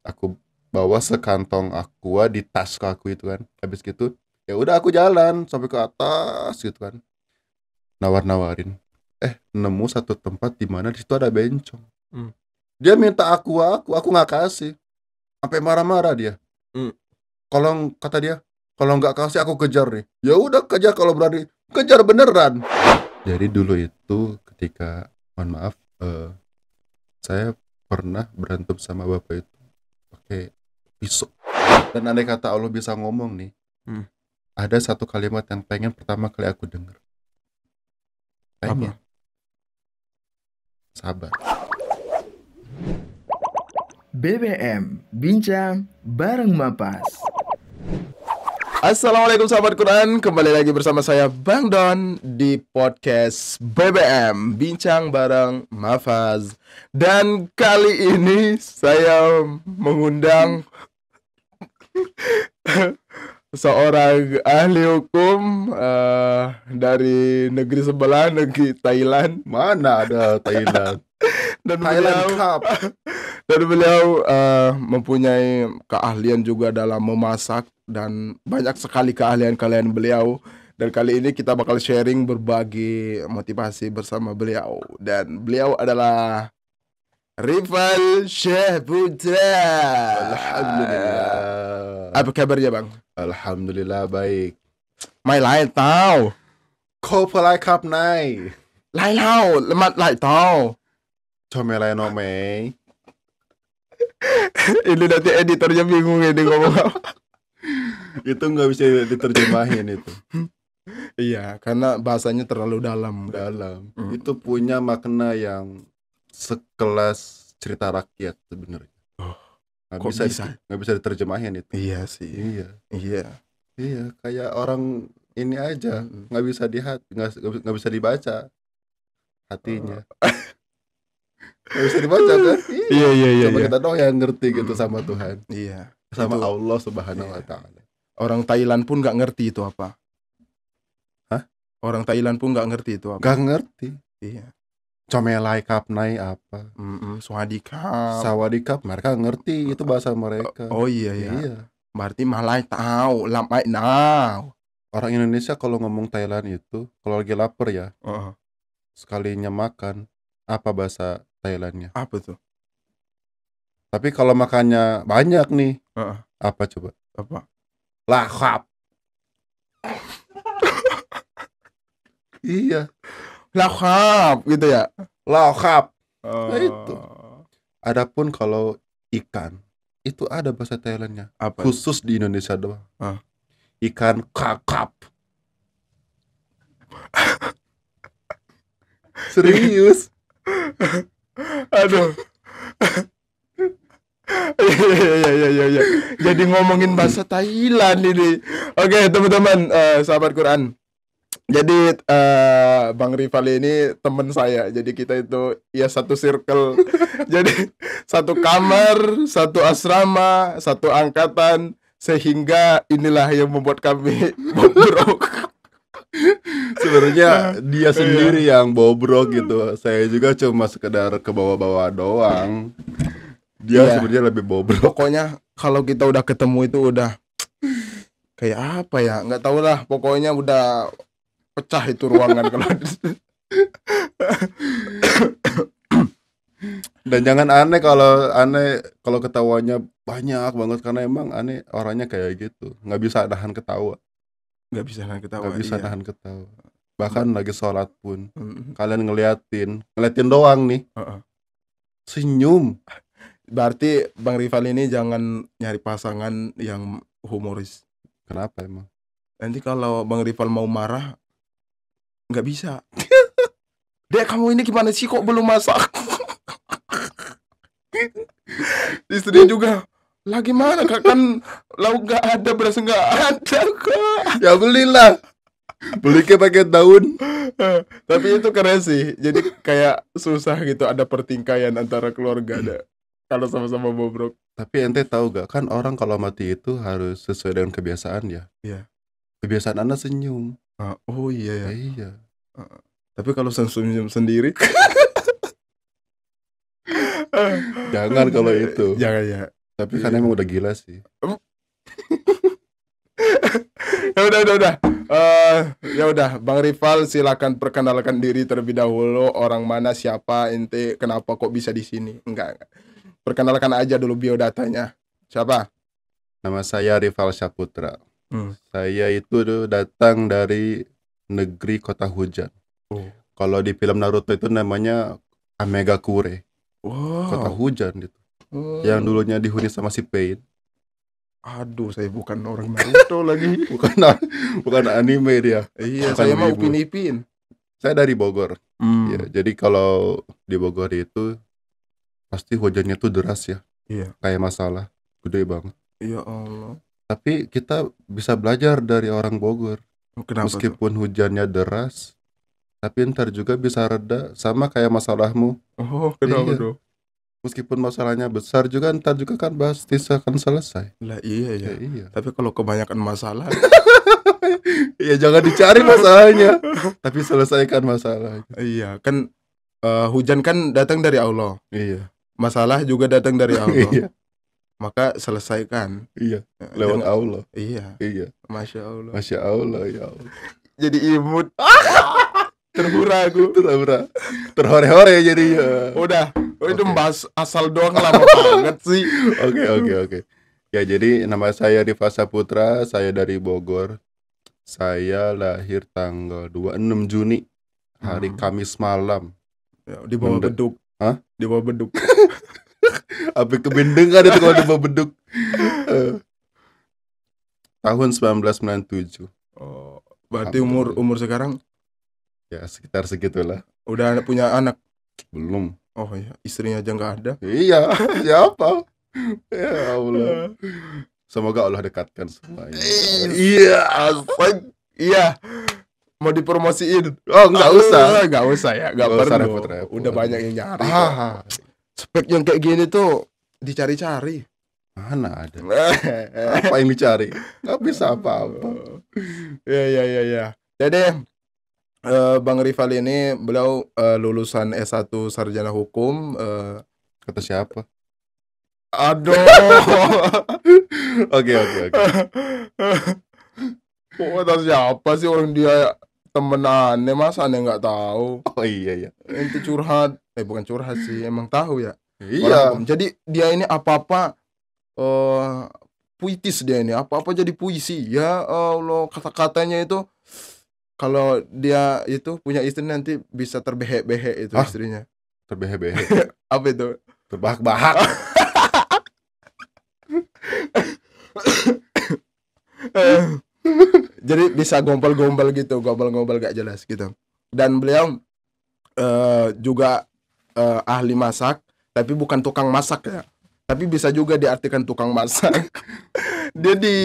Aku bawa sekantong aqua di tas aku itu kan. Habis gitu ya udah aku jalan sampai ke atas gitu kan. Nawar-nawarin. Nemu satu tempat di mana di situ ada bencong. Hmm. Dia minta aku nggak kasih. Sampai marah-marah dia. Hmm. Kalau kata dia, kalau nggak kasih aku kejar nih. Ya udah kejar kalau berani. Kejar beneran. Jadi dulu itu ketika, mohon maaf, saya pernah berantem sama bapak itu pakai pisau. Dan andai kata Allah bisa ngomong nih, ada satu kalimat yang pengen pertama kali aku dengar. Pengen. Apa? Sabar. BBM Bincang bareng Mapas. Assalamualaikum sahabat Quran, kembali lagi bersama saya Bang Don di podcast BBM Bincang bareng Mafaz. Dan kali ini saya mengundang seorang ahli hukum dari negeri sebelah, negeri Thailand. Mana ada Thailand? Dan Thailand beliau Cup. Dan beliau mempunyai keahlian juga dalam memasak dan banyak sekali keahlian beliau. Dan kali ini kita bakal sharing berbagi motivasi bersama beliau. Dan beliau adalah Rival Syekh Putra. Alhamdulillah. Apa kabarnya bang? Alhamdulillah baik. Mai lai tau. Kau pelai cup nai. Lai lau, lemat lai tau. Comelai no mei. Ini nanti editornya bingung ini ngomong apa. Itu nggak bisa diterjemahin itu. Iya, karena bahasanya terlalu dalam. Itu punya makna yang sekelas cerita rakyat sebenarnya. Nggak bisa diterjemahin itu. Iya sih. Iya, kayak orang ini aja nggak bisa dibaca hatinya. Nggak bisa dibaca kan? Iya. Coba kita doang yang ngerti gitu sama Tuhan. Iya. Sama Itu, Allah Subhanahu Wa Taala. orang Thailand pun nggak ngerti itu apa. Hah? Orang Thailand pun nggak ngerti itu apa. Gak ngerti. Iya. Comelai kapnai apa? Swadikap. Sawadikap, mereka ngerti itu bahasa mereka. Oh iya. Berarti malai tahu, lamai now. Orang Indonesia kalau ngomong Thailand itu, kalau lagi lapar ya, sekalinya makan, apa bahasa Thailandnya? Apa tuh? Tapi kalau makannya banyak nih, apa coba? Apa? Lahap. Iya. Lahap gitu ya. Lahap. Nah itu. Adapun kalau ikan, itu ada bahasa Thailandnya. Apa? Khusus di Indonesia doang. Ikan kakap. Serius? Aduh. Iya. Jadi ngomongin bahasa Thailand ini. Oke, teman-teman, sahabat Quran. Jadi Bang Rival ini teman saya. Jadi kita itu ya satu circle. Jadi satu kamar, satu asrama, satu angkatan, sehingga inilah yang membuat kami bobrok. Sebenarnya dia sendiri yang bobrok gitu. Saya juga cuma sekedar ke bawah-bawah doang. Dia sebenarnya lebih bobrok. Pokoknya kalau kita udah ketemu itu udah kayak apa ya? Nggak tahu lah. Pokoknya udah pecah itu ruangan kalau. Dan jangan aneh kalau ketawanya banyak banget, karena emang aneh orangnya kayak gitu. Nggak bisa nahan ketawa. Nggak bisa nahan ketawa. Bahkan lagi sholat pun kalian ngeliatin doang nih. Senyum. Berarti Bang Rival ini jangan nyari pasangan yang humoris. Kenapa emang? Nanti kalau Bang Rival mau marah nggak bisa. Dek, kamu ini gimana sih kok belum masak? Istri juga lagi mana kan lauk nggak ada, beras nggak ada kak. Ya belilah. Beli ke pakai daun. Tapi itu keren sih. Jadi kayak susah gitu ada pertingkaian antara keluarga ada kalau sama-sama bobrok. Tapi ente tahu gak, kan orang kalau mati itu harus sesuai dengan kebiasaan ya. Iya. Kebiasaan Anda senyum. Oh iya ya. Iya. Tapi kalau senyum sendiri jangan kalau itu. Jangan ya. Tapi kan Iya. emang udah gila sih. Udah. Ya udah, Bang Rival silakan perkenalkan diri terlebih dahulu. Orang mana, siapa ente, kenapa kok bisa di sini? Enggak. Perkenalkan aja dulu biodatanya. Siapa? Nama saya Rival Saputra. Hmm. Saya itu datang dari negeri kota hujan. Oh. Kalau di film Naruto itu namanya Amegakure, kota Wow. hujan gitu. Oh. Yang dulunya dihuni sama si Pain. Aduh, saya bukan orang Naruto lagi. Bukan anime dia. Iya, Bukan saya mah wibu. Upin Ipin. Saya dari Bogor. Hmm. Ya, jadi kalau di Bogor itu pasti hujannya tuh deras ya. Iya. Kayak masalah gede banget. Ya Allah. Tapi kita bisa belajar dari orang Bogor. Kenapa tuh? Meskipun hujannya deras, tapi ntar juga bisa reda sama kayak masalahmu. Oh, kenapa Iya. tuh? Meskipun masalahnya besar juga ntar juga kan pasti akan selesai. Lah iya ya. Ya, iya. Tapi kalau kebanyakan masalah, Ya jangan dicari masalahnya, tapi selesaikan masalahnya. iya kan hujan kan datang dari Allah. Iya. Masalah juga datang dari Allah. Iya. Maka selesaikan. Iya. Lewat Jangan- Allah. Iya, Iya. Masya Allah. Masya Allah ya Allah. Jadi imut. Terhura aku. Terhore-hore jadinya. Udah. Itu Oke. bahas asal doang lama banget sih. Oke. Ya jadi nama saya Rival Saputra, saya dari Bogor. Saya lahir tanggal 26 Juni, hari Kamis malam. Ya, di bawah Benda- beduk. Hah? Di bawah beduk. Apa kebendengan itu kalau di bawah beduk. Tahun 1997. Oh, berarti umur sekarang Ya sekitar segitulah. udah punya anak. Belum. Oh iya, istrinya aja nggak ada. Iya, siapa? Ya Allah. Semoga Allah dekatkan semuanya. Iya, asik. Iya. Mau dipromosiin? Oh, enggak usah. Nggak usah ya, nggak Nggak usah perlu. repot-repot. Udah banyak yang nyari. kok. Ah, Spek yang kayak gini tuh dicari-cari. mana ada? Apa yang dicari? Nggak bisa apa-apa. Ya. Jadi Bang Rival ini beliau lulusan S1 Sarjana Hukum. Kata siapa? Aduh. Oke. Kok tahu siapa sih orang dia temen aneh, masa aneh nggak tahu? Oh iya. Ente curhat, bukan curhat sih, emang tahu ya. Iya. Orang hukum. Jadi dia ini apa-apa puitis, dia ini apa-apa jadi puisi. Ya Allah, kata-katanya itu kalau dia itu punya istri nanti bisa terbehek-behek itu Ah. istrinya. Terbehek-behek. Apa itu? Terbahak-bahak. Jadi bisa gombal-gombal gitu, gombal-gombal gak jelas gitu. Dan beliau juga ahli masak, tapi bukan tukang masak ya. Tapi bisa juga diartikan tukang masak. Dia di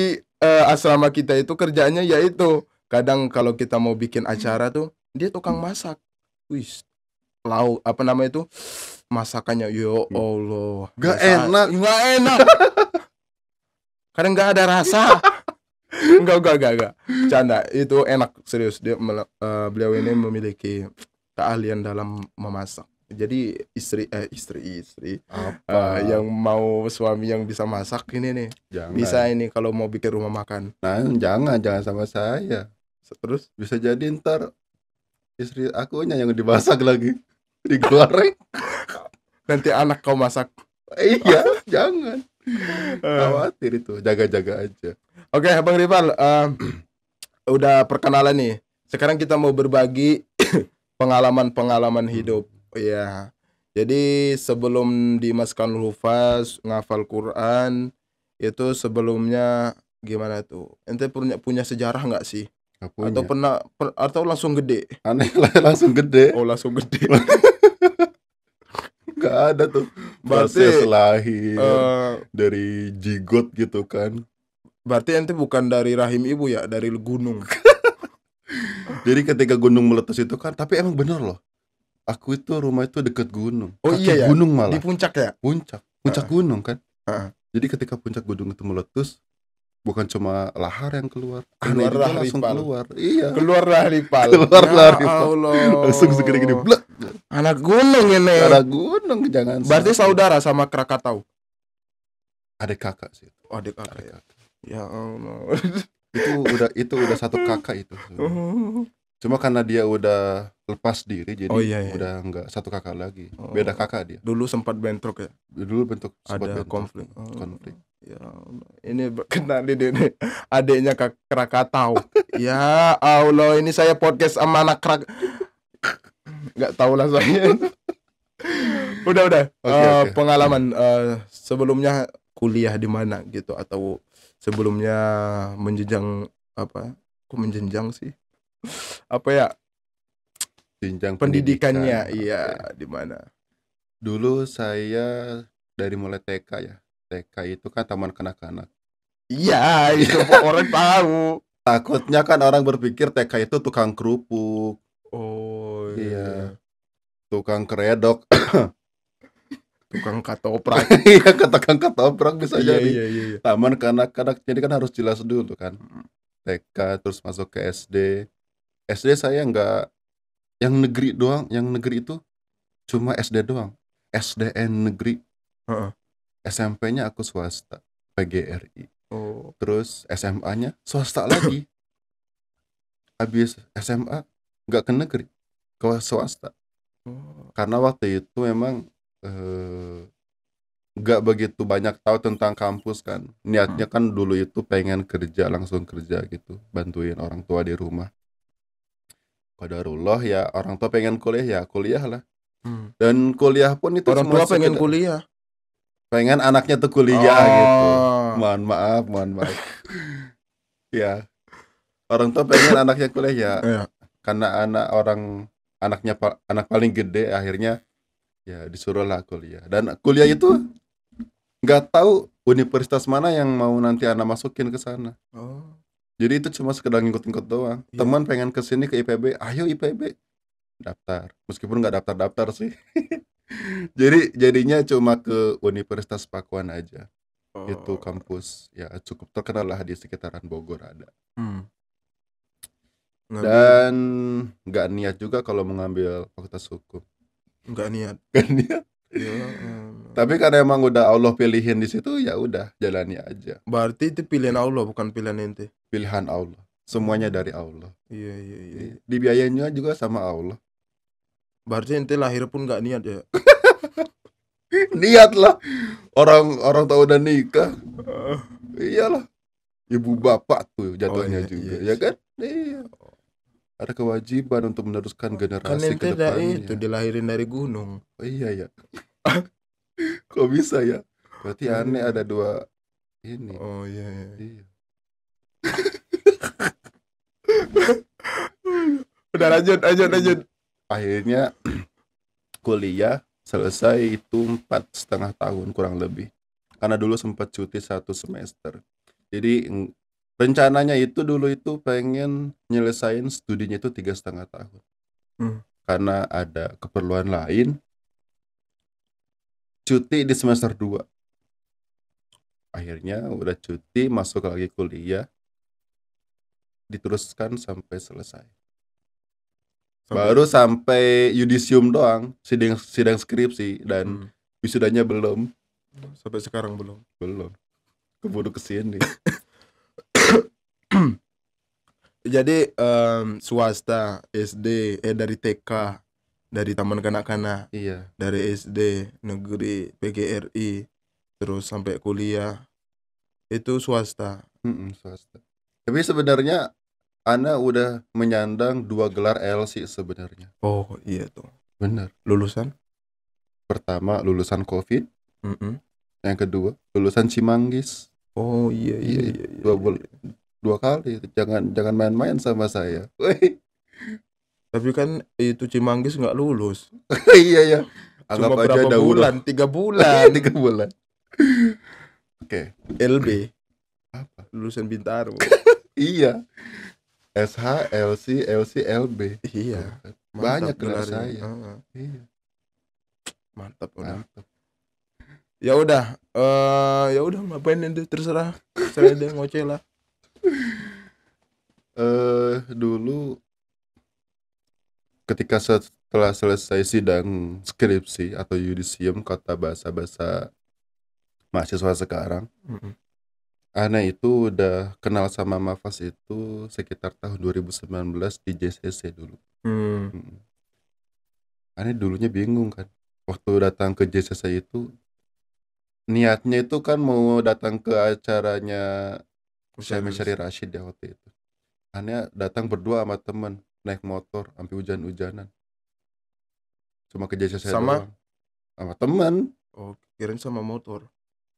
asrama kita itu kerjaannya yaitu kadang kalau kita mau bikin acara tuh dia tukang masak. Wih, lauk apa nama itu? Masakannya ya Allah. Gak enak. Nggak enak. Kadang nggak ada rasa. Enggak. Canda, itu enak serius. Beliau ini memiliki keahlian dalam memasak. Jadi istri Apa? yang mau suami yang bisa masak ini nih. Jangan. Bisa ini kalau mau bikin rumah makan. Nah, jangan sama saya. Terus Bisa jadi ntar istri akunya yang dimasak lagi. Digoreng. nanti anak kau masak. Iya, jangan. Khawatir itu, jaga-jaga aja. Oke, Bang Rival, udah perkenalan nih. Sekarang kita mau berbagi pengalaman-pengalaman hidup. Ya. Jadi sebelum di Maskanul Hufaz ngafal Quran itu sebelumnya gimana tuh? Ente punya sejarah nggak sih? Gak punya. Atau pernah atau langsung gede? Aneh lah, langsung gede. Oh, langsung gede. Gak ada tuh. Berarti Proses lahir eh, dari jigot gitu kan. berarti ente bukan dari rahim ibu ya, dari gunung. Jadi ketika gunung meletus itu kan, tapi emang bener loh. Aku itu rumah itu deket gunung. Oh, Kaki iya ya? gunung Di malah. puncak ya? Puncak gunung kan. Heeh. Jadi ketika puncak gunung itu meletus, bukan cuma lahar yang keluar, Keluar aneh juga lah langsung rival. keluar. Iya. Keluarlah rival. Keluarlah Ya rival. Allah. Langsung segini-gini blek. Anak gunung ini. Ada gunung jangan. Berarti sampai. saudara sama Krakatau. adik kakak sih. Oh, adik kakak Adik ya. kakak. Ya Allah. Itu udah satu kakak itu sebenarnya. Cuma karena dia udah lepas diri jadi Oh iya, iya. udah nggak satu kakak lagi. Oh. Beda kakak dia. Dulu sempat bentrok ya. Dulu sempat Ada bentrok. konflik. Konflik. Ya Allah. Ini kenalin ini adiknya Krakatau. Ya Allah, ini saya podcast sama anak nggak tahu lah saya. Udah. Oke. Pengalaman sebelumnya kuliah di mana gitu, atau sebelumnya menjenjang apa? Kok menjenjang sih? Apa ya? Jenjang Pendidikannya, pendidikan. iya, Oke. di mana? Dulu saya dari mulai TK ya. TK itu kan taman kanak-kanak. Iya, itu orang tahu. Takutnya kan orang berpikir TK itu tukang kerupuk, Oh iya, tukang keredok, tukang ketoprak. iya, tukang ketoprak bisa Iya. jadi. Taman kanak-kanak jadi kan harus jelas dulu kan. TK terus masuk ke SD. SD saya nggak yang negeri doang, yang negeri itu cuma SD doang. SDN negeri. Heeh. SMP-nya aku swasta, PGRI. Oh. Terus SMA-nya swasta lagi. Habis SMA nggak ke negeri, ke swasta. Karena waktu itu memang nggak begitu banyak tahu tentang kampus kan. Niatnya kan dulu itu pengen kerja, langsung kerja gitu, bantuin orang tua di rumah. Qadarullah ya orang tua pengen kuliah ya kuliah lah. Dan kuliah pun itu Orang cuma tua pengen kuliah. pengen anaknya tuh kuliah gitu. Mohon maaf. Ya. Orang tua pengen anaknya kuliah ya. Iya. Karena anak paling gede akhirnya ya disuruh lah kuliah. Dan kuliah itu nggak tahu universitas mana yang mau nanti anak masukin ke sana. Jadi itu cuma sekedar ngikut-ngikut doang. Iya. Teman pengen kesini ke IPB, ayo IPB daftar. Meskipun nggak daftar sih. Jadinya cuma ke Universitas Pakuan aja. Itu kampus ya cukup terkenal lah di sekitaran Bogor ada. Dan nggak niat juga kalau mengambil fakultas hukum. Nggak niat. Ya. Tapi karena emang udah Allah pilihin di situ ya udah jalani aja. Berarti itu pilihan Allah bukan pilihan ente. Pilihan Allah. Semuanya dari Allah. Iya. Dibiayainya juga sama Allah. Berarti ente lahir pun nggak niat ya. Niat lah. Orang tahu udah nikah. Iyalah. Ibu bapak tuh jatuhnya juga, ya kan? Iya. Ada kewajiban untuk meneruskan generasi ke depannya. Itu dilahirin dari gunung. Oh, iya ya. Kok bisa ya? Berarti aneh ada dua ini. Oh iya. Udah lanjut. Akhirnya kuliah selesai itu 4,5 tahun kurang lebih. Karena dulu sempat cuti 1 semester. Jadi rencananya itu dulu itu pengen nyelesain studinya itu 3,5 tahun. Karena ada keperluan lain. Cuti di semester 2. Akhirnya udah cuti, masuk lagi kuliah. Diteruskan sampai selesai. Baru sampai yudisium doang, sidang skripsi dan wisudanya belum. Sampai sekarang belum. Keburu kesini. Jadi swasta, SD, dari TK, dari taman kanak-kanak, Iya. dari SD, negeri, PGRI, terus sampai kuliah itu swasta. Swasta. Tapi sebenarnya Ana udah menyandang 2 gelar LC sebenarnya. Oh iya tuh. Benar. Lulusan? Pertama lulusan COVID. Yang kedua lulusan Cimanggis. Oh iya. 2 kali. Jangan main-main sama saya. Tapi kan itu Cimanggis nggak lulus. Iya ya. Anggap cuma aja berapa bulan? 3 bulan. 3 bulan. Oke. LB. Apa? Lulusan Bintaro. Iya. SH, LC, LB. Iya. Banyak gelar saya. Iya. Mantap. Ya udah ngapain itu terserah. Saya deh ngoceh lah. Dulu ketika setelah selesai sidang skripsi atau yudisium kata bahasa mahasiswa sekarang. Mm-mm. Ana itu udah kenal sama Mafas itu sekitar tahun 2019 di JCC dulu. Hmm. Mm. Ana dulunya bingung kan. Waktu datang ke JCC itu niatnya itu kan mau datang ke acaranya Syamil Syari Rashid ya waktu itu. Ana datang berdua sama temen naik motor sampai hujan-hujanan. Cuma ke JCC Sama? doang. Sama temen. Oh, kirain sama motor.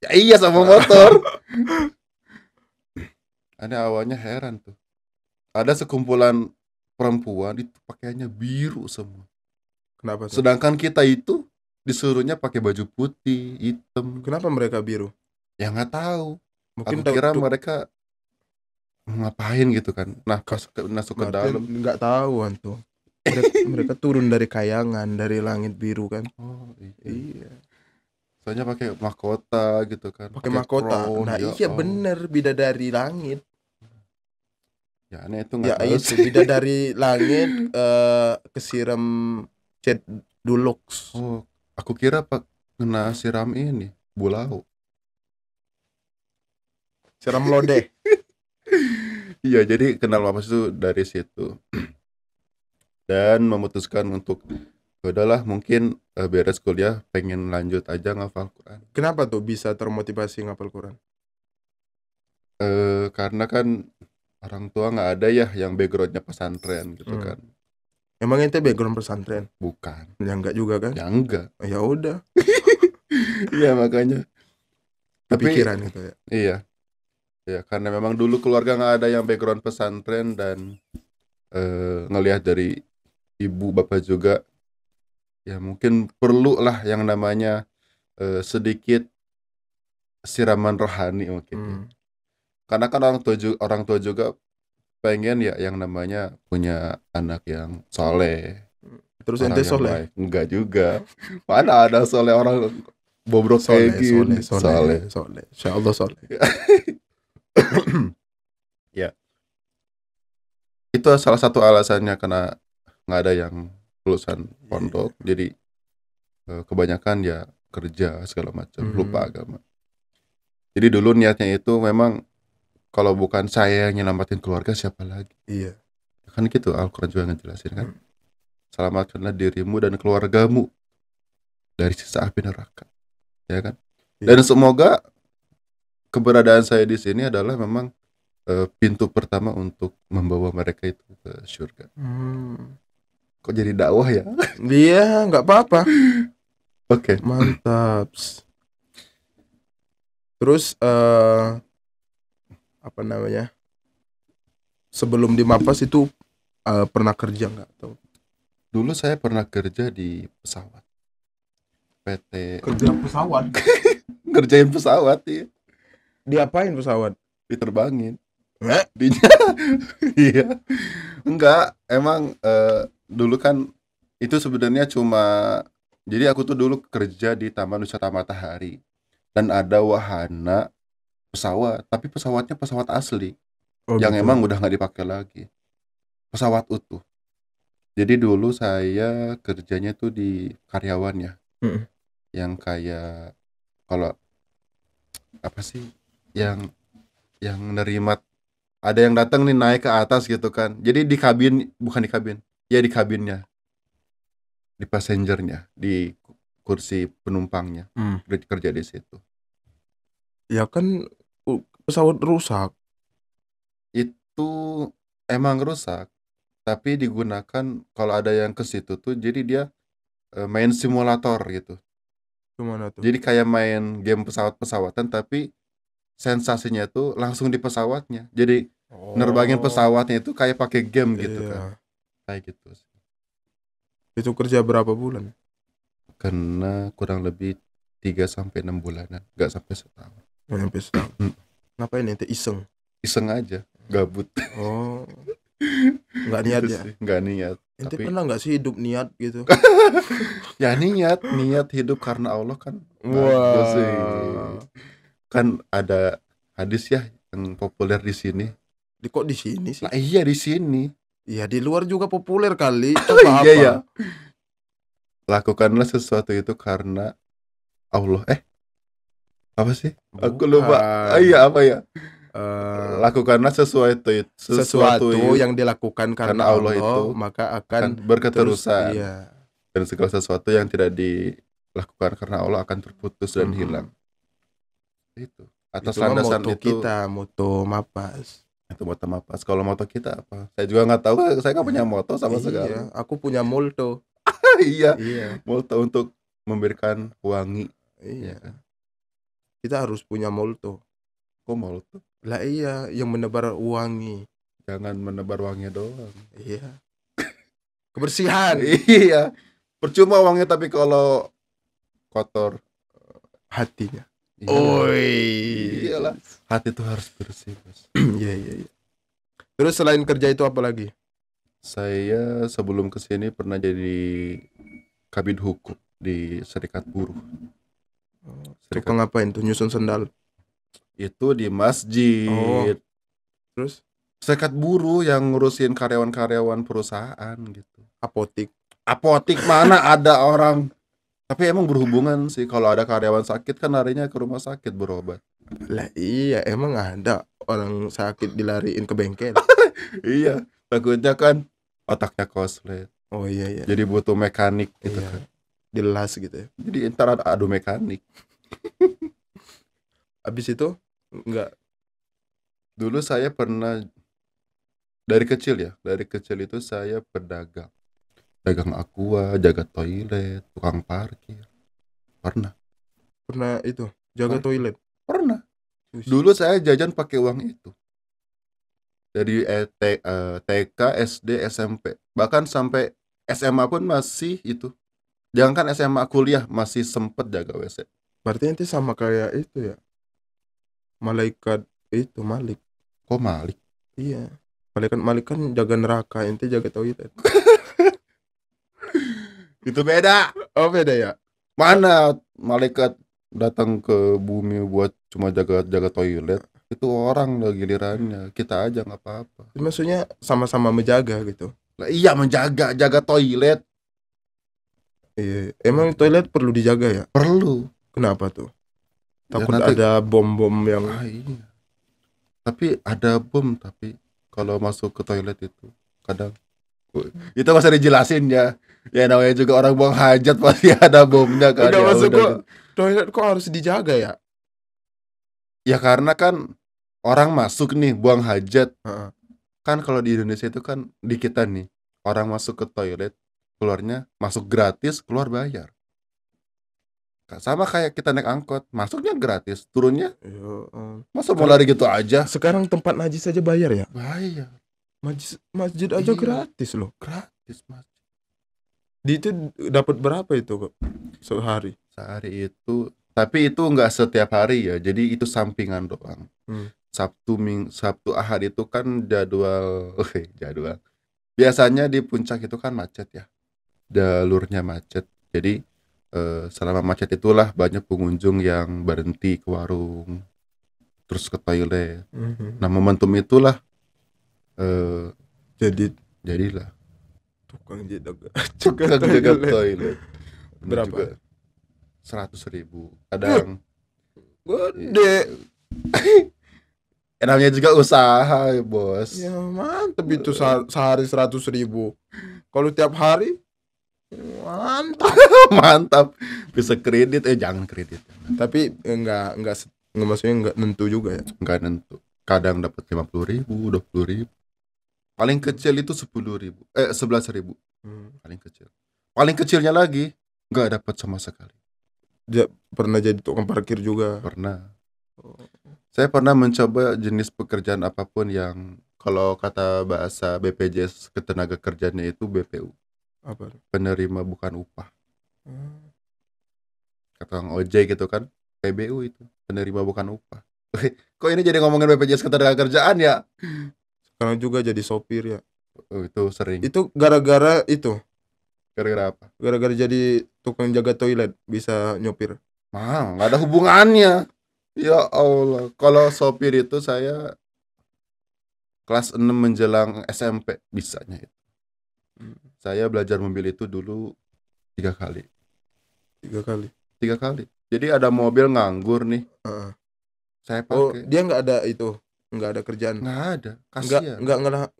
Ya iya sama motor. Ana awalnya heran tuh. Ada sekumpulan perempuan itu pakaiannya biru semua. Kenapa tuh? Sedangkan kita itu disuruhnya pakai baju putih, hitam. Kenapa mereka biru? Ya nggak tahu. Mungkin Aku kira mereka ngapain gitu kan. Nah pas masuk ke dalam. nggak tahu antu. Mereka turun dari kayangan, dari langit biru kan. Oh iya. Iya. Soalnya pakai mahkota gitu kan. Pakai mahkota. crown, Nah ya iya Allah. bener, bidadari langit. Ya aneh itu Ya nggak tahu itu sih. bidadari langit kesiram cat Dulux. Oh, aku kira kena siram ini bulau. Siram lodeh. Iya, jadi kenal Mafas itu dari situ. Dan memutuskan untuk "Ya udahlah mungkin beres kuliah pengen lanjut aja ngafal Quran. Kenapa tuh bisa termotivasi ngapal Quran? Karena kan orang tua nggak ada ya yang backgroundnya pesantren gitu kan. Emang ente background pesantren? Bukan. Ya enggak juga kan? Ya enggak. Ya udah. Iya makanya. Tapi Kepikiran gitu ya. iya. Ya karena memang dulu keluarga nggak ada yang background pesantren dan ngelihat dari ibu bapak juga ya mungkin perlu lah yang namanya sedikit siraman rohani mungkin ya. Karena kan orang tua juga pengen ya yang namanya punya anak yang soleh. Terus Orang ente yang soleh? baik. Enggak juga. Mana ada soleh orang bobrok kayak gini. Soleh. Insya Allah soleh. Ya. Itu salah satu alasannya karena nggak ada yang lulusan pondok. Jadi kebanyakan ya kerja segala macam, lupa agama. Jadi dulu niatnya itu memang kalau bukan saya yang nyelamatin keluarga siapa lagi? Iya. Kan gitu Al-Quran juga ngejelasin kan. Selamatkanlah dirimu dan keluargamu dari siksa api neraka. Ya kan? Dan semoga keberadaan saya di sini adalah memang pintu pertama untuk membawa mereka itu ke surga. Kok jadi dakwah ya? Iya, nggak apa-apa. Oke. Mantap. Terus apa namanya? Sebelum di Mapas itu pernah kerja nggak? Dulu saya pernah kerja di pesawat. PT. Kerja pesawat. Ngerjain pesawat ya. Diapain pesawat? Diterbangin. Iya. Enggak, emang dulu kan itu sebenarnya cuma jadi aku tuh dulu kerja di Taman Wisata Matahari dan ada wahana pesawat, tapi pesawatnya pesawat asli yang gitu. emang udah nggak dipakai lagi, pesawat utuh. Jadi dulu saya kerjanya tuh di karyawannya, yang kayak kalau apa sih, yang nerima ada yang datang nih naik ke atas gitu kan. Jadi di kabin, bukan di kabin, ya di kabinnya, di passengernya, di kursi penumpangnya, kerja di situ. Ya kan pesawat rusak. Itu emang rusak, tapi digunakan kalau ada yang ke situ tuh, jadi dia main simulator gitu. Gimana tuh? Jadi kayak main game pesawat-pesawatan, tapi sensasinya tuh langsung di pesawatnya. Jadi nerbangin pesawatnya itu kayak pakai game gitu kan. Kayak gitu. Itu kerja berapa bulan? Karena kurang lebih 3-6 bulanan, nggak sampai setahun. Nggak sampai setahun. Ngapain ente iseng? Iseng aja, gabut. Nggak niat Gitu ya? sih, nggak niat. Ente Tapi pernah nggak sih hidup niat gitu? ya niat hidup karena Allah kan. Wah. Sih. Kan ada hadis ya yang populer di sini. Kok di sini sih? Nah, iya di sini. Iya di luar juga populer kali. Coba Iya apa? ya. Lakukanlah sesuatu itu karena Allah. Apa sih? Aku lupa. Bukan. Iya apa ya? Eh, Lakukanlah sesuatu yang dilakukan karena karena Allah Allah itu maka akan akan terus, berketerusan, iya. dan segala sesuatu yang tidak dilakukan karena Allah akan terputus dan hilang. Itu atas Itu mah landasan moto itu. kita, moto Mapas. Itu moto Mapas. Kalau moto kita apa? Saya juga nggak tahu. Saya nggak punya moto sama sekali. Iya, aku punya molto. Iya, Iya, moto untuk memberikan wangi. iya. kan? Kita harus punya molto. Kok moto? Lah iya, yang menebar wangi. Jangan menebar wangi doang. Iya. Kebersihan Iya. Percuma wangi tapi kalau kotor. hatinya. Iyalah. Oi. Iyalah. Hati itu harus bersih, Bos. Iya, iya, iya. Terus selain kerja itu apa lagi? Saya sebelum kesini pernah jadi kabid hukum di Serikat Buruh. Suka ngapain tuh? Nyusun sendal. Itu di masjid. Terus Serikat Buruh yang ngurusin karyawan-karyawan perusahaan gitu. apotik. Apotik mana ada orang. Tapi emang berhubungan sih, kalau ada karyawan sakit kan larinya ke rumah sakit berobat. Lah iya, emang ada orang sakit dilariin ke bengkel. Iya, takutnya kan otaknya koslet. Oh iya, iya. Jadi butuh mekanik gitu Iya. kan. Dilas gitu ya. Jadi ntar ada adu mekanik. Habis itu enggak. Dulu saya pernah dari kecil itu saya pedagang. Dagang aqua, jaga toilet, tukang parkir. Pernah. Itu jaga Pernah. toilet. Pernah. Terus, Dulu saya jajan pakai uang itu. Dari TK, SD, SMP. Bahkan sampai SMA pun masih itu. Jangankan SMA, kuliah masih sempet jaga WC. berarti nanti sama kayak itu ya. Malaikat itu Malik. Kok Malik? Iya. Malik kan jaga neraka, ente jaga toilet. Itu beda. Oh beda ya. Mana malaikat datang ke bumi buat cuma jaga toilet? Itu orang lah gilirannya. Kita aja nggak apa-apa. Maksudnya sama-sama menjaga gitu. Lah iya, jaga toilet Iya. Emang toilet perlu dijaga ya? perlu. Kenapa tuh? Ya, Takut nanti- ada bom-bom yang Iya. Tapi ada bom, tapi kalau masuk ke toilet itu kadang itu nggak usah dijelasin ya. Ya namanya juga orang buang hajat pasti ada bomnya kan. udah Ya masuk udah. kok. Toilet kok harus dijaga ya? Ya karena kan orang masuk nih buang hajat. Heeh. Kan kalau di Indonesia itu kan di kita nih, orang masuk ke toilet, keluarnya masuk gratis, keluar bayar. Sama kayak kita naik angkot, masuknya gratis, turunnya masa mau lari gitu aja? Sekarang tempat najis saja bayar ya? Bayar, Masjid aja Iya. gratis loh. gratis mas. Di itu dapat berapa itu kok sehari? Sehari itu, tapi itu nggak setiap hari ya, jadi itu sampingan doang. Sabtu Ahad itu kan jadwal. Biasanya di puncak itu kan macet ya, jalurnya macet. Jadi selama macet itulah banyak pengunjung yang berhenti ke warung, terus ke toilet. Nah momentum itulah jadilah tukang jaga toilet. Berapa? 100.000 kadang. Gede. Namanya juga usaha ya bos. Ya mantep itu sehari 100.000. Kalau tiap hari mantap. Mantap, bisa kredit. Jangan kredit. Tapi enggak maksudnya enggak nentu juga ya. Enggak nentu. Kadang dapat 50.000, 20.000. Paling kecil itu 10.000, 11.000. Paling kecil. Paling kecilnya lagi enggak dapat sama sekali. Pernah jadi tukang parkir juga. Pernah. Saya pernah mencoba jenis pekerjaan apapun yang kalau kata bahasa BPJS Ketenagakerjaannya itu BPU. Apa? Penerima bukan upah. Kata Kang ojek gitu kan, PBU itu penerima bukan upah. Kok ini jadi ngomongin BPJS Ketenagakerjaan ya? Sekarang juga jadi sopir ya. Itu sering. Itu gara-gara itu. Gara-gara apa? Gara-gara jadi tukang jaga toilet bisa nyopir. Nggak ada hubungannya. Ya Allah, kalau sopir itu saya kelas 6 menjelang SMP bisanya itu. Saya belajar mobil itu dulu 3 kali. 3 kali. 3 kali. Jadi ada mobil nganggur nih, Heeh. saya Oh, pakai. dia nggak ada itu, nggak ada kerjaan. Nggak ada, Nggak kasihan.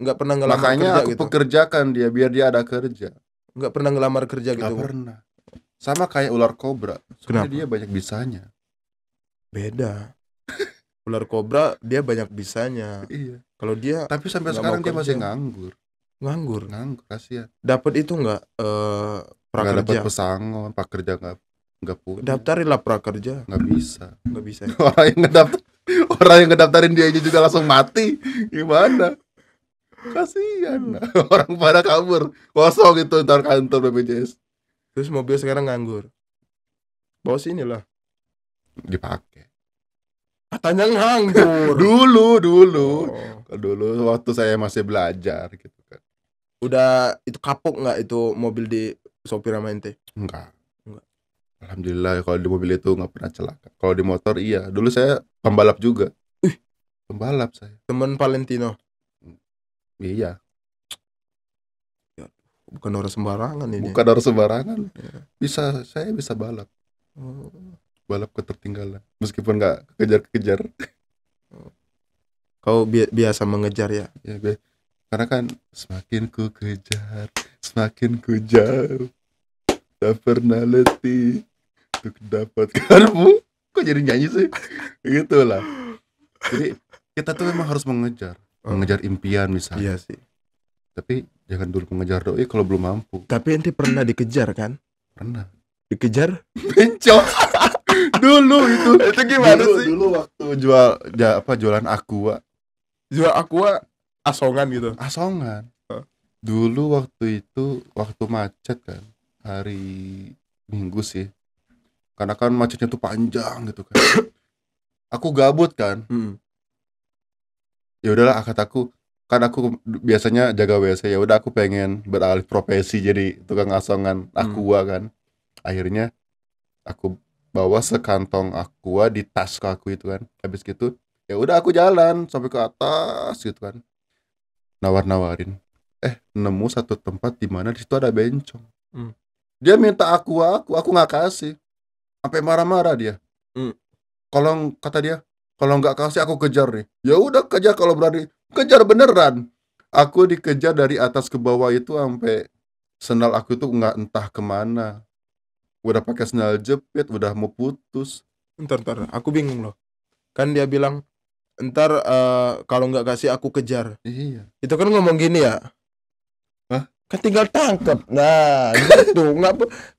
nggak pernah ngelamar Makanya kerja aku gitu. pekerjakan dia biar dia ada kerja. Nggak pernah ngelamar kerja Nggak gitu. pernah. Sama kayak ular kobra. Soalnya Kenapa? dia banyak bisanya. Beda. Ular kobra dia banyak bisanya. Iya. Kalau dia Tapi sampai nggak sekarang mau dia masih kerja. nganggur. Nganggur. Nganggur, kasihan. Dapat itu nggak Nggak dapat prakerja? pesangon, prakerja nggak punya. Daftarinlah prakerja. Nggak bisa. Nggak bisa. Orang yang ngedaftarin dia aja juga langsung mati. Gimana? Kasihan. Orang pada kabur. Kosong itu ntar kantor BPJS. Terus mobil sekarang nganggur. Bawa sini lah. Dipakai. Katanya nganggur. Dulu Oh. waktu saya masih belajar gitu kan. Udah itu kapok nggak itu mobil di sopir sama ente? Enggak. Enggak. Alhamdulillah kalau di mobil itu nggak pernah celaka. Kalau di motor iya. Dulu saya pembalap juga. Pembalap saya. Temen Valentino. Iya. Bukan orang sembarangan ini. Bukan harus sembarangan. Iya. Saya bisa balap. Oh. Balap ketertinggalan. Meskipun nggak kejar-kejar. Kau biasa mengejar ya? Ya, karena kan semakin ku kejar, semakin ku jauh. Tak pernah letih untuk dapatkanmu. Kok jadi nyanyi sih? Gitulah. Jadi kita tuh memang harus mengejar impian misalnya. Iya sih. Tapi jangan dulu mengejar doi kalau belum mampu. Tapi ente pernah dikejar kan? Pernah. Dikejar? Bencok. Dulu itu. Itu gimana sih? Dulu waktu jualan aqua. Jual aqua asongan gitu. Asongan. Hah? Dulu waktu itu waktu macet kan, hari Minggu sih. Karena kan macetnya tuh panjang gitu kan. Aku gabut kan. Ya udahlah, kataku kan aku biasanya jaga WC, ya udah aku pengen beralih profesi jadi tukang asongan aqua kan. Akhirnya aku bawa sekantong aqua di tas aku itu kan. Habis gitu ya udah aku jalan sampai ke atas gitu kan. Nawar-nawarin. Nemu satu tempat di mana di situ ada bencong. Dia minta aqua aku nggak kasih. Sampai marah-marah dia. Kata dia, kalau nggak kasih aku kejar nih. Ya udah kejar kalau berani. Kejar beneran. Aku dikejar dari atas ke bawah itu sampai sendal aku itu nggak entah kemana. Udah pakai sendal jepit, udah mau putus. Ntar, aku bingung loh. Kan dia bilang, ntar kalau nggak kasih aku kejar. Iya. Itu kan ngomong gini ya. Hah? Kan tinggal tangkep. Nah, gitu.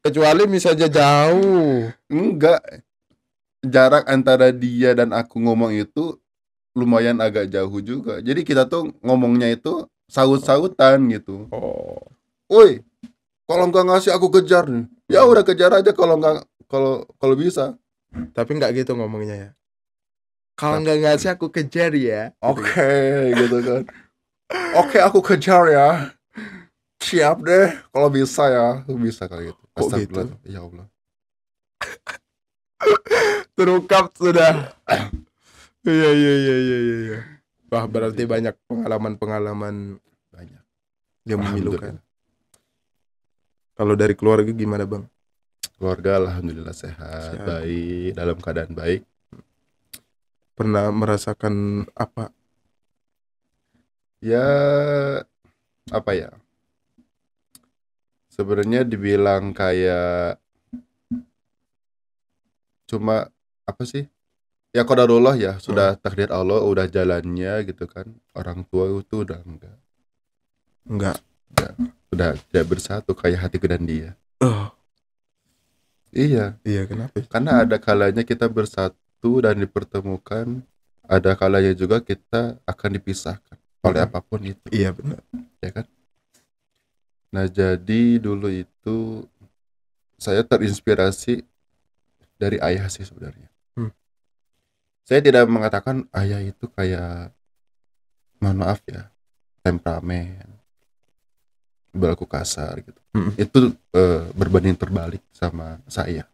Kecuali misalnya jauh. Enggak. Jarak antara dia dan aku ngomong itu lumayan agak jauh juga. Jadi kita tuh ngomongnya itu saut-sautan gitu. Oh. Woi, kalau nggak ngasih aku kejar nih. Ya udah kejar aja kalau bisa. Tapi nggak gitu ngomongnya ya. Kalau nggak ngasih aku kejar ya. Oke, gitu kan. Oke, aku kejar ya. Siap deh kalau bisa ya. Bisa kali gitu. Kok Astagfirullah. gitu? Ya Allah. Terungkap sudah. Iya. Wah, berarti banyak pengalaman Banyak. yang memilukan. Alhamdulillah. Kalau dari keluarga gimana, Bang? Keluarga alhamdulillah sehat, baik, dalam keadaan baik. Pernah merasakan apa? Ya, apa ya? Sebenarnya dibilang kayak cuma apa sih? Ya qadarullah ya, sudah takdir Allah, udah jalannya gitu kan. Orang tua itu udah enggak. Udah tidak bersatu kayak hatiku dan dia. Iya, Kenapa? karena ada kalanya kita bersatu dan dipertemukan, ada kalanya juga kita akan dipisahkan oleh apapun itu. Iya, benar. Ya kan? Nah, jadi dulu itu saya terinspirasi dari ayah sih sebenarnya. Saya tidak mengatakan ayah itu kayak, mohon maaf ya, temperamen, berlaku kasar gitu. Itu berbanding terbalik sama saya.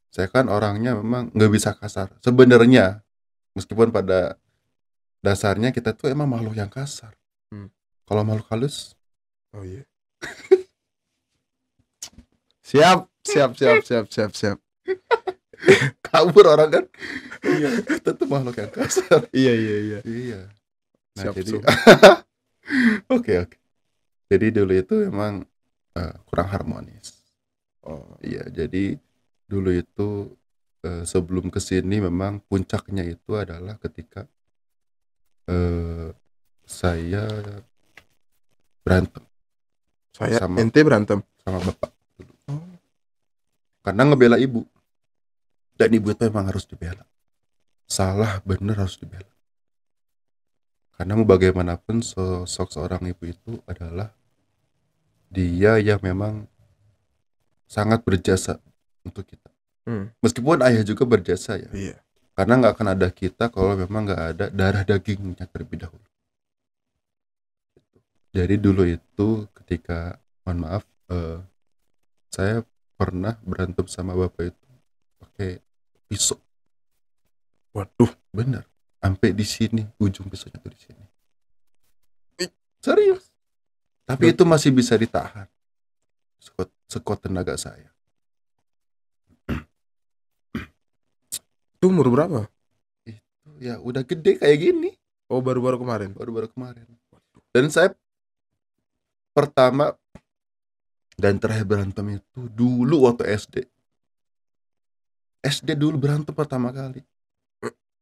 Saya kan orangnya memang nggak bisa kasar sebenarnya, meskipun pada dasarnya kita tuh emang makhluk yang kasar. Kalau makhluk halus, oh iya. Siap. Kabur orang kan. Iya, kita tuh makhluk yang kasar. Iya. Iya. Nah, Siap, jadi Sum. oke. Jadi dulu itu memang kurang harmonis. Oh. Iya, jadi dulu itu sebelum kesini memang puncaknya itu adalah ketika saya berantem Saya sama ente berantem. bapak dulu. Karena ngebela ibu. Dan ibu itu memang harus dibela. Salah bener harus dibela. Karena mau bagaimanapun sosok seorang ibu itu adalah dia yang memang sangat berjasa untuk kita. Meskipun ayah juga berjasa ya. Iya. Karena nggak akan ada kita kalau memang nggak ada darah dagingnya terlebih dahulu. Jadi dulu itu ketika, mohon maaf, saya pernah berantem sama bapak itu pakai pisau. Waduh. Bener. Sampai di sini, ujung pisaunya tuh di sini. Ih. Serius. Tapi itu masih bisa ditahan. Sekuat tenaga saya. Itu umur berapa? Itu ya udah gede kayak gini. Oh, baru-baru kemarin. Baru-baru kemarin. Dan saya pertama dan terakhir berantem itu dulu waktu SD. SD dulu berantem pertama kali.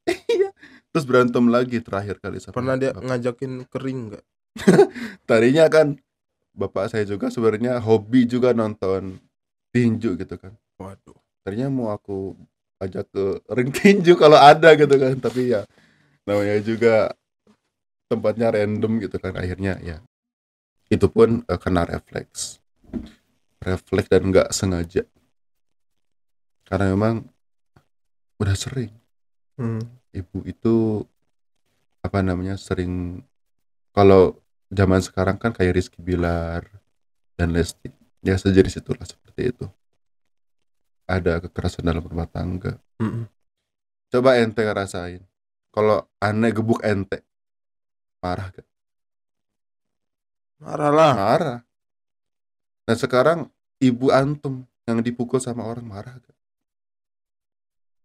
Iya. Terus berantem lagi terakhir kali sama Pernah dia bapak. ngajakin kering nggak? Tadinya kan bapak saya juga sebenarnya hobi juga nonton tinju gitu kan. Waduh. Tadinya mau aku ajak ke ring tinju kalau ada gitu kan, tapi ya namanya juga tempatnya random gitu kan, akhirnya ya itu pun kena refleks dan nggak sengaja karena memang udah sering. Ibu itu apa namanya sering, kalau zaman sekarang kan kayak Rizky Bilar dan Lesti ya sejenis itulah, seperti itu. Ada kekerasan dalam rumah tangga. Coba ente ngerasain kalau aneh gebuk ente, marah gak? Marah lah. Marah. Nah sekarang ibu antum yang dipukul sama orang, marah gak?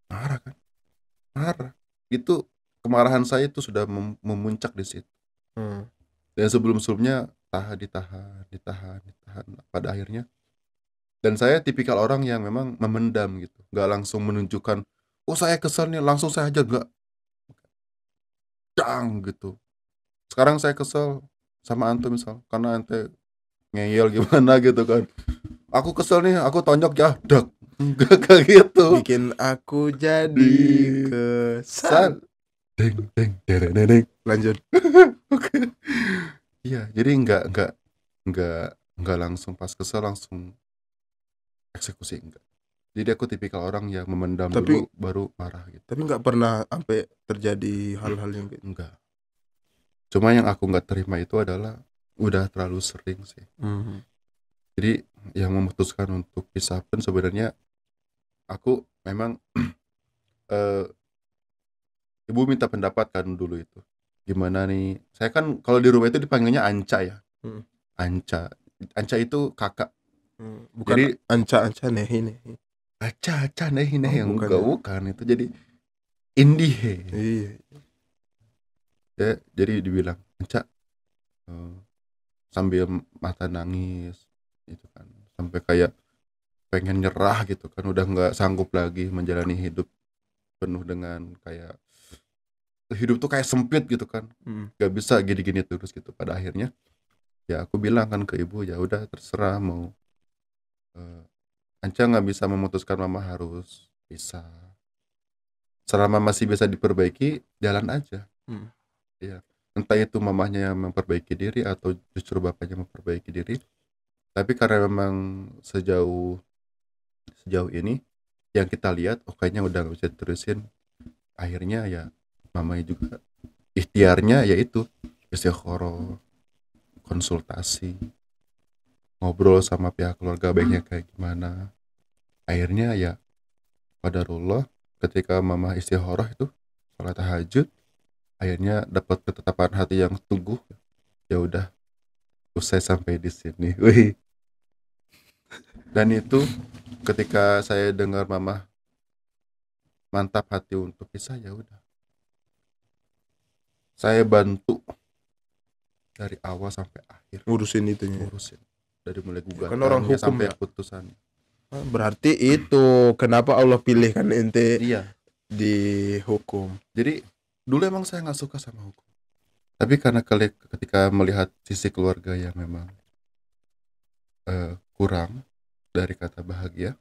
Marah kan? Marah. Itu kemarahan saya itu sudah memuncak di situ. Dan sebelum-sebelumnya ditahan pada akhirnya. Dan saya tipikal orang yang memang memendam gitu, nggak langsung menunjukkan, oh saya kesel nih langsung saya aja, nggak, dang gitu. Sekarang saya kesel sama antum misal karena ente ngeyel gimana gitu kan, aku kesel nih, aku tonjok ya, dak, nggak kayak gitu. Bikin aku jadi kesal. Deng deng deng deng. Lanjut. Oke. Iya, jadi nggak langsung pas kesel langsung eksekusi, enggak. Jadi aku tipikal orang yang memendam dulu baru marah gitu. Tapi nggak pernah sampai terjadi hal-hal yang gitu. Enggak. Cuma yang aku nggak terima itu adalah udah terlalu sering sih. Jadi yang memutuskan untuk pisah pun sebenarnya aku memang ibu minta pendapat kan dulu itu. Gimana nih? Saya kan kalau di rumah itu dipanggilnya Anca ya. Anca itu kakak. Bukan jadi anca nih. Aca nih yang bukan itu, jadi Indie. Iya. Ya, jadi dibilang Anca sambil mata nangis gitu kan, sampai kayak pengen nyerah gitu kan, udah nggak sanggup lagi menjalani hidup penuh dengan kayak hidup tuh kayak sempit gitu kan, nggak bisa gini-gini terus gitu. Pada akhirnya ya aku bilang kan ke ibu, ya udah terserah, mau Anca nggak bisa memutuskan mama harus pisah, selama masih bisa diperbaiki jalan aja. Ya entah itu mamahnya yang memperbaiki diri atau justru bapaknya memperbaiki diri, tapi karena memang sejauh ini yang kita lihat kayaknya udah nggak bisa terusin, akhirnya ya mamanya juga ikhtiarnya yaitu istikharah, konsultasi, ngobrol sama pihak keluarga baiknya kayak gimana. Akhirnya ya qadarullah ketika mama istikharah itu sholat tahajud, akhirnya dapat ketetapan hati yang teguh. Ya udah, usai sampai di sini. Wih. Dan itu ketika saya dengar mama mantap hati untuk pisah, ya udah. Saya bantu dari awal sampai akhir ngurusin itunya. ngurusin, dari mulai Kan orang gugatannya hukum sampai ya. putusan. Berarti itu kenapa Allah pilihkan ente Iya. di hukum. Jadi dulu emang saya nggak suka sama hukum. Tapi karena ketika melihat sisi keluarga yang memang kurang dari kata bahagia,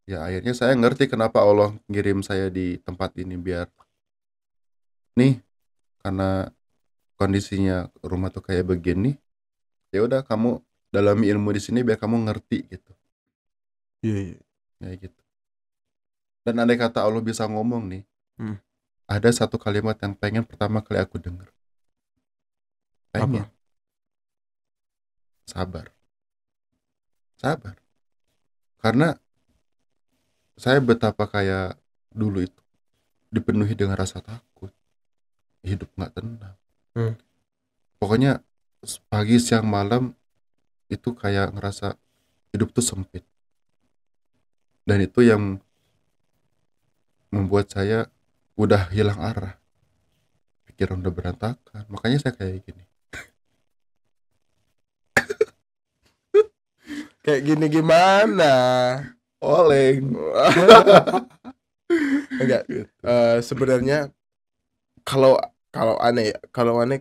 ya akhirnya saya ngerti kenapa Allah ngirim saya di tempat ini, biar nih, karena kondisinya rumah tuh kayak begini, ya udah kamu dalami ilmu di sini biar kamu ngerti gitu. Iya. Kayak gitu. Dan andai kata Allah bisa ngomong nih, ada satu kalimat yang pengen pertama kali aku dengar. Pengen. Apa? Sabar. Karena saya betapa kayak dulu itu dipenuhi dengan rasa takut, hidup nggak tenang. Pokoknya pagi siang malam itu kayak ngerasa hidup tuh sempit, dan itu yang membuat saya udah hilang arah, pikiran udah berantakan. Makanya saya kayak gini. Kayak gini gimana? Oleng. Enggak. Gitu. Sebenarnya kalau aneh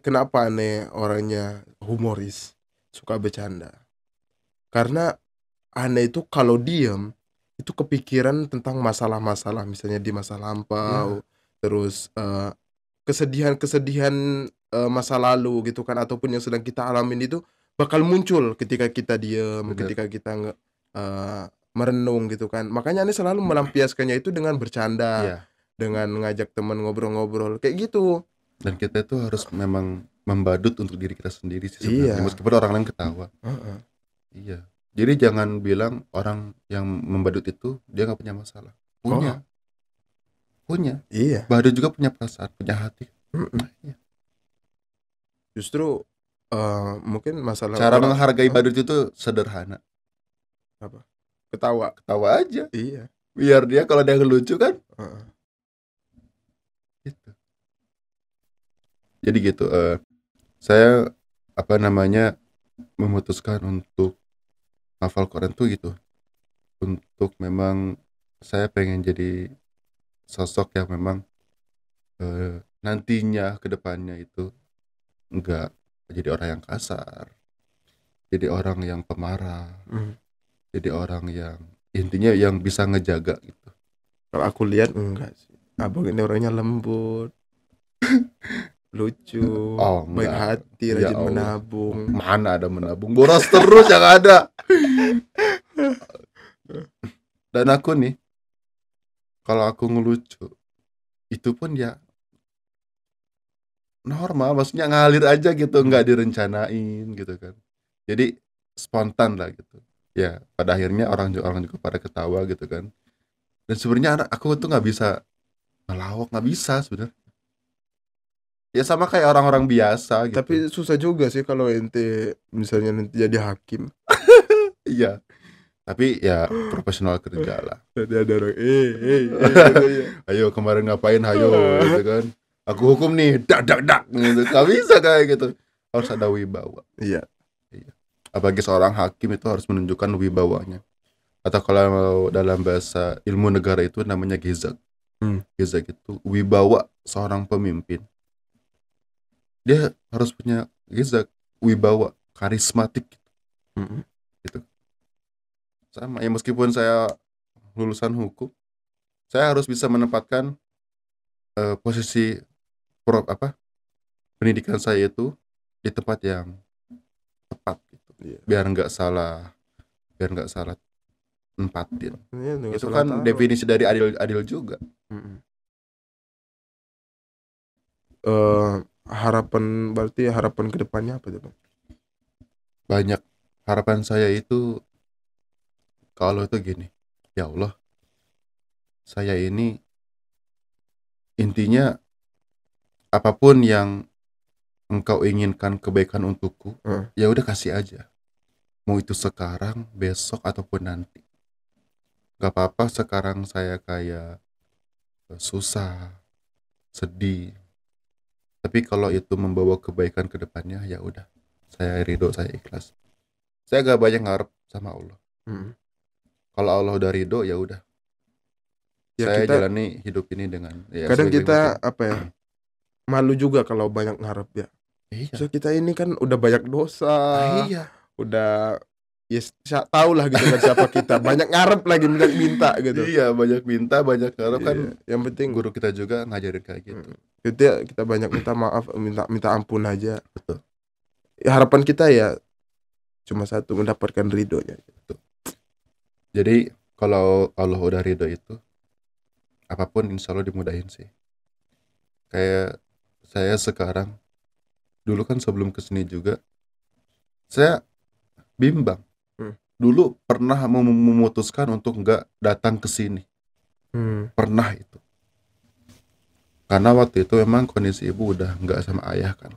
kenapa aneh orangnya humoris, suka bercanda? Karena aneh itu kalau diem itu kepikiran tentang masalah-masalah, misalnya di masa lampau, terus kesedihan-kesedihan masa lalu gitu kan, ataupun yang sedang kita alamin itu bakal muncul ketika kita diem, Bener. ketika kita merenung gitu kan. Makanya aneh selalu melampiaskannya itu dengan bercanda, Iya. dengan ngajak teman ngobrol-ngobrol kayak gitu. Dan kita itu harus memang membadut untuk diri kita sendiri sih sebenarnya, Iya. meskipun orang lain ketawa. Iya. Jadi jangan bilang orang yang membadut itu dia nggak punya masalah. Punya. Iya. Badut juga punya perasaan, punya hati. Iya. Justru mungkin masalah Cara menghargai badut itu sederhana. apa? Ketawa aja. Iya. Biar dia kalau dia lucu kan. Gitu. Jadi gitu. Saya memutuskan untuk hafal Quran tuh gitu. Untuk memang saya pengen jadi sosok yang memang nantinya ke depannya itu enggak jadi orang yang kasar, jadi orang yang pemarah, jadi orang yang intinya yang bisa ngejaga gitu. Kalau aku lihat enggak sih, abang ini orangnya lembut, lucu, baik hati, rajin menabung. Mana ada menabung, boros terus yang ada. Dan aku nih, kalau aku ngelucu itu pun ya normal, maksudnya ngalir aja gitu, nggak direncanain gitu kan. Jadi spontan lah gitu. Ya pada akhirnya orang juga pada ketawa gitu kan. Dan sebenarnya aku tuh nggak bisa ngelawak, nggak bisa sebenarnya. Ya sama kayak orang-orang biasa gitu. Tapi susah juga sih kalau ente misalnya nanti jadi hakim. Iya. Tapi ya profesional kerja lah. Ada orang ayo kemarin ngapain, ayo gitu kan. Aku hukum nih, dak gitu. Gak bisa kayak gitu. Harus ada wibawa. Iya. Apalagi seorang hakim itu harus menunjukkan wibawanya. Atau kalau dalam bahasa ilmu negara itu namanya gezak. Gezak itu wibawa seorang pemimpin. Dia harus punya gezak, wibawa, karismatik gitu. Sama ya, meskipun saya lulusan hukum, saya harus bisa menempatkan posisi pendidikan saya itu di tempat yang tepat gitu. Biar nggak salah nempatin. Itu kan definisi dari adil juga. Harapan kedepannya apa tuh, Bang? Banyak. Harapan saya itu kalau itu gini, ya Allah, saya ini intinya apapun yang Engkau inginkan kebaikan untukku, ya udah kasih aja. Mau itu sekarang, besok ataupun nanti. Gak apa-apa sekarang saya kayak susah, sedih. Tapi kalau itu membawa kebaikan ke depannya, ya udah, saya ridho, saya ikhlas. Saya gak banyak ngarep sama Allah. Mm. Kalau Allah udah ridho, ya udah, Ya saya kita jalani hidup ini dengan ya kadang sebaik-baik mungkin. kita apa ya, malu juga kalau banyak ngarep ya. So Iya. kita ini kan udah banyak dosa, Iya. udah ya tahu lah gitu kan siapa kita. Banyak ngarep lagi minta gitu. Iya, banyak minta, banyak ngarep kan. Iya, yang penting Guru kita juga ngajarin kayak gitu. kita banyak minta maaf, minta ampun aja. Betul. Ya, harapan kita ya cuma satu, mendapatkan ridhonya. Jadi kalau Allah udah ridho itu, apapun insya Allah dimudahin sih. Kayak saya sekarang, dulu kan sebelum kesini juga, saya bimbang. Dulu pernah memutuskan untuk nggak datang ke sini. Pernah itu. Karena waktu itu memang kondisi ibu udah nggak sama ayah kan.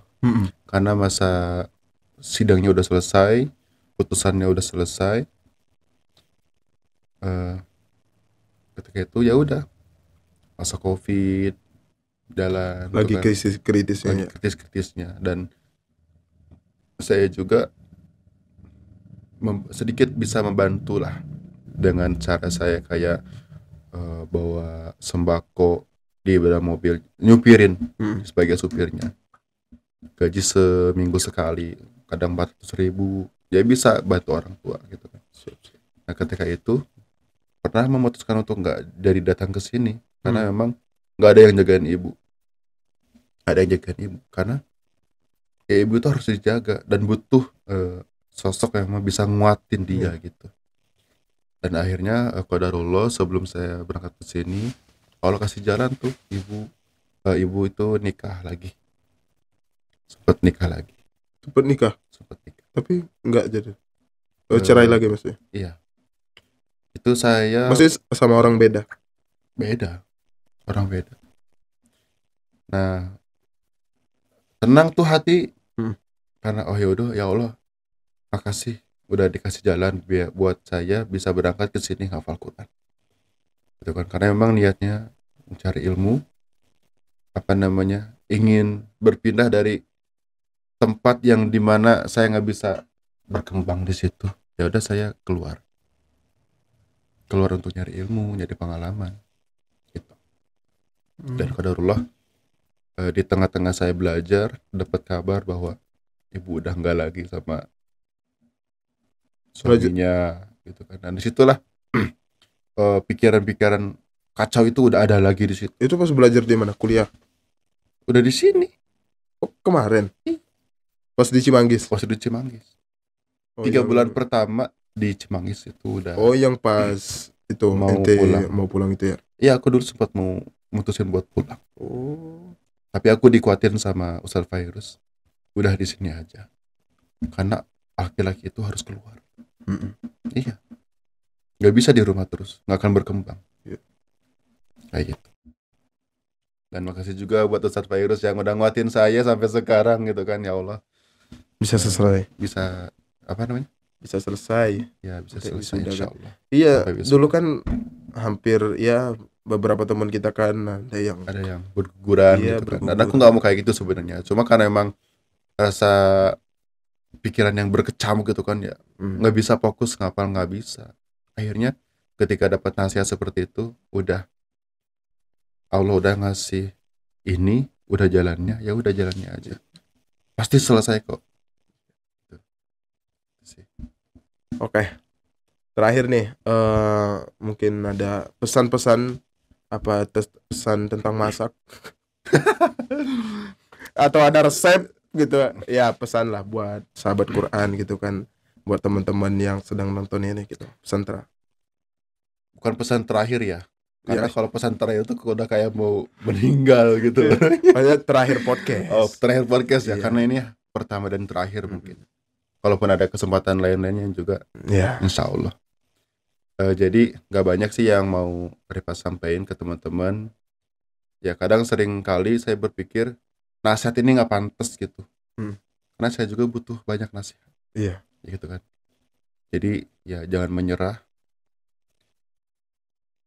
Karena masa sidangnya udah selesai, putusannya udah selesai. Ketika itu ya udah, masa COVID jalan Lagi gitu kan. kritis-kritisnya. Lagi kritis-kritisnya, dan saya juga sedikit bisa membantu lah dengan cara saya kayak bawa sembako di dalam mobil, nyupirin sebagai supirnya, gaji seminggu sekali, kadang 400.000, ya bisa bantu orang tua gitu kan. Nah ketika itu pernah memutuskan untuk nggak dari datang ke sini karena memang nggak ada yang jagain ibu, karena ya ibu itu harus dijaga dan butuh sosok yang bisa nguatin dia gitu. Dan akhirnya qadarullah sebelum saya berangkat ke sini, Allah kasih jalan tuh, ibu itu nikah lagi, sempat nikah, Tapi nggak jadi. Cerai lagi maksudnya. Iya, itu saya Maksudnya sama orang beda. Orang beda. Nah tenang tuh hati, karena oh yaudah, ya Allah makasih udah dikasih jalan buat saya bisa berangkat ke sini hafal Quran gitu kan. Karena memang niatnya mencari ilmu, ingin berpindah dari tempat yang dimana saya nggak bisa berkembang di situ. Ya udah, saya keluar untuk nyari ilmu, nyari pengalaman gitu. Dan qadarullah di tengah-tengah saya belajar dapat kabar bahwa ibu udah nggak lagi sama suaminya gitu kan. Dan disitulah pikiran-pikiran kacau itu udah ada lagi di situ. Itu pas belajar di mana? Kuliah? Udah di sini. Oh, kemarin? Pas di Cimanggis? Pas di Cimanggis. 3 yang... bulan pertama di Cimanggis itu udah. Oh, yang pas itu mau pulang itu ya? Iya, aku dulu sempat mau mutusin buat pulang. Oh. Tapi aku dikuatin sama Ustaz Fairuz, udah di sini aja. Karena laki-laki itu harus keluar. Iya. Gak bisa di rumah terus, gak akan berkembang. Kayak gitu. Dan makasih juga buat Ustaz Fairuz yang udah nguatin saya sampai sekarang gitu kan, ya Allah. Bisa selesai. Bisa Bisa selesai. Ya, bisa selesai insyaallah. Iya, dulu kan hampir ya beberapa teman kita kan ada yang berguguran gitu kan. Dan aku nggak mau kayak gitu sebenarnya. Cuma karena emang rasa pikiran yang berkecamuk gitu kan ya, nggak bisa fokus ngapal, nggak bisa. Akhirnya ketika dapat nasihat seperti itu, udah Allah udah ngasih ini, udah jalannya, ya udah jalannya aja. Pasti selesai kok. Oke. Terakhir nih, mungkin ada pesan-pesan apa pesan tentang masak atau ada resep gitu ya, pesan lah buat sahabat Quran gitu kan, buat teman-teman yang sedang nonton ini gitu. Pesan terakhir. Bukan pesan terakhir ya, karena kalau pesan terakhir itu udah kayak mau meninggal gitu. Terakhir podcast. Oh, terakhir podcast ya, karena ini pertama dan terakhir mungkin. Kalaupun ada kesempatan lain-lainnya juga, insya Allah. Jadi nggak banyak sih yang mau Rifa sampaikan ke teman-teman. Ya kadang sering kali saya berpikir nasihat ini nggak pantas gitu. Karena saya juga butuh banyak nasihat. Iya. Gitu kan. Jadi ya jangan menyerah.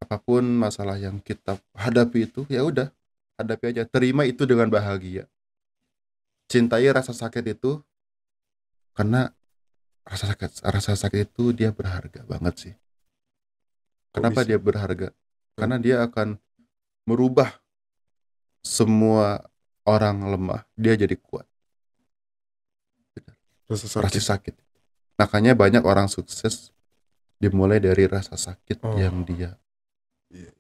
apapun masalah yang kita hadapi itu, ya udah, hadapi aja, terima itu dengan bahagia. Cintai rasa sakit itu, karena rasa sakit itu dia berharga banget sih. Kenapa bisa? dia berharga? Karena dia akan merubah semua orang lemah, dia jadi kuat. Rasa Rasa sakit. sakit. Makanya banyak orang sukses dimulai dari rasa sakit Oh. yang dia Iya.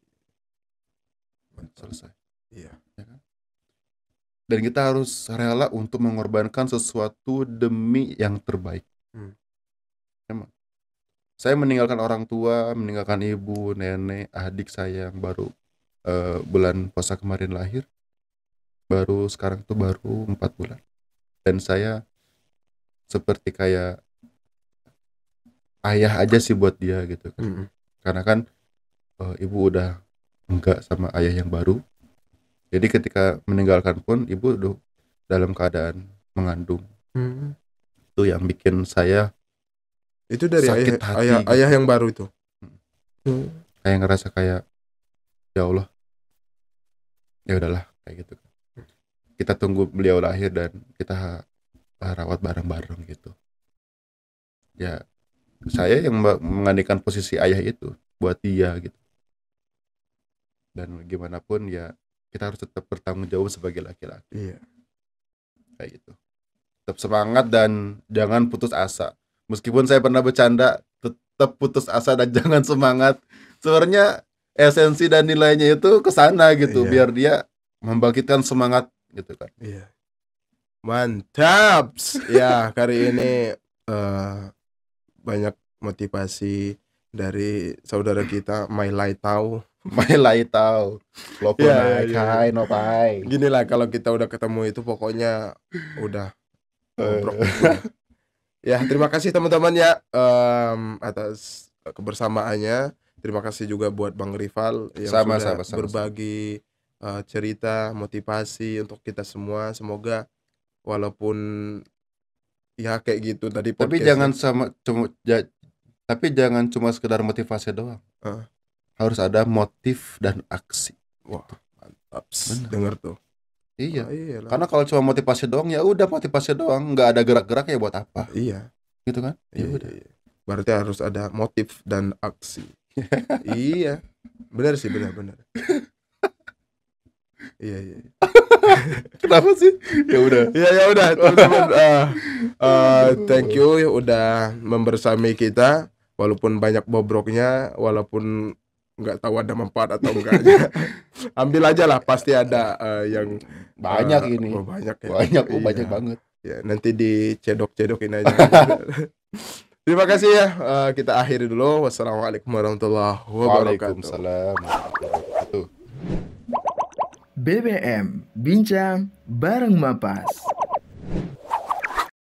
Mantap. selesai. Iya. Ya kan? Dan kita harus rela untuk mengorbankan sesuatu demi yang terbaik. Emang. Saya meninggalkan orang tua, meninggalkan ibu, nenek, adik saya yang baru bulan puasa kemarin lahir. Sekarang tuh baru 4 bulan. Dan saya seperti kayak ayah aja sih buat dia gitu kan. Karena kan ibu udah enggak sama ayah yang baru. Jadi ketika meninggalkan pun ibu udah dalam keadaan mengandung. Itu yang bikin saya Itu dari sakit hati gitu. ayah yang baru itu. Kayak ngerasa kayak ya Allah, ya udahlah kayak gitu. Kita tunggu beliau lahir dan kita rawat bareng-bareng gitu. Ya saya yang menggantikan posisi ayah itu buat dia gitu. Dan gimana pun ya kita harus tetap bertanggung jawab sebagai laki-laki. Iya. Kayak gitu. Tetap semangat dan jangan putus asa. Meskipun saya pernah bercanda, tetap putus asa dan jangan semangat. Sebenarnya esensi dan nilainya itu ke sana gitu, Iya. biar dia membangkitkan semangat gitu kan. Iya. Mantap. Ya, kali ini banyak motivasi dari saudara kita My Lai Tau. Mai lai tau, lopo Iya, naik iya, iya. hai no pai. Gini lah kalau kita udah ketemu itu pokoknya udah bobrok. Ya, terima kasih teman-teman ya atas kebersamaannya. Terima kasih juga buat Bang Rival yang Sama-sama. sudah berbagi cerita, motivasi untuk kita semua. Semoga walaupun ya kayak gitu tadi Tapi podcastnya. tapi jangan cuma sekedar motivasi doang. Harus ada motif dan aksi. Wah, mantap. Bener. Denger tuh. Iya. Iyalah. Karena kalau cuma motivasi doang ya udah motivasi doang, nggak ada gerak-gerak ya buat apa? Iya. Gitu kan? Ya Iya, udah. iya. Berarti harus ada motif dan aksi. Iya. Benar sih, benar. Iya. Kenapa sih? Ya udah. Ya udah teman-teman. Thank you udah membersami kita walaupun banyak bobroknya, walaupun nggak tahu ada manfaat atau enggaknya. Ambil aja lah, pasti ada yang Banyak ini. banyak ya. Banyak Iya. banget. Ya, nanti dicedok-cedokin aja. Terima kasih ya. Kita akhiri dulu. Wassalamualaikum warahmatullahi wabarakatuh. Waalaikumsalam. BBM Bincang Bareng Mapas.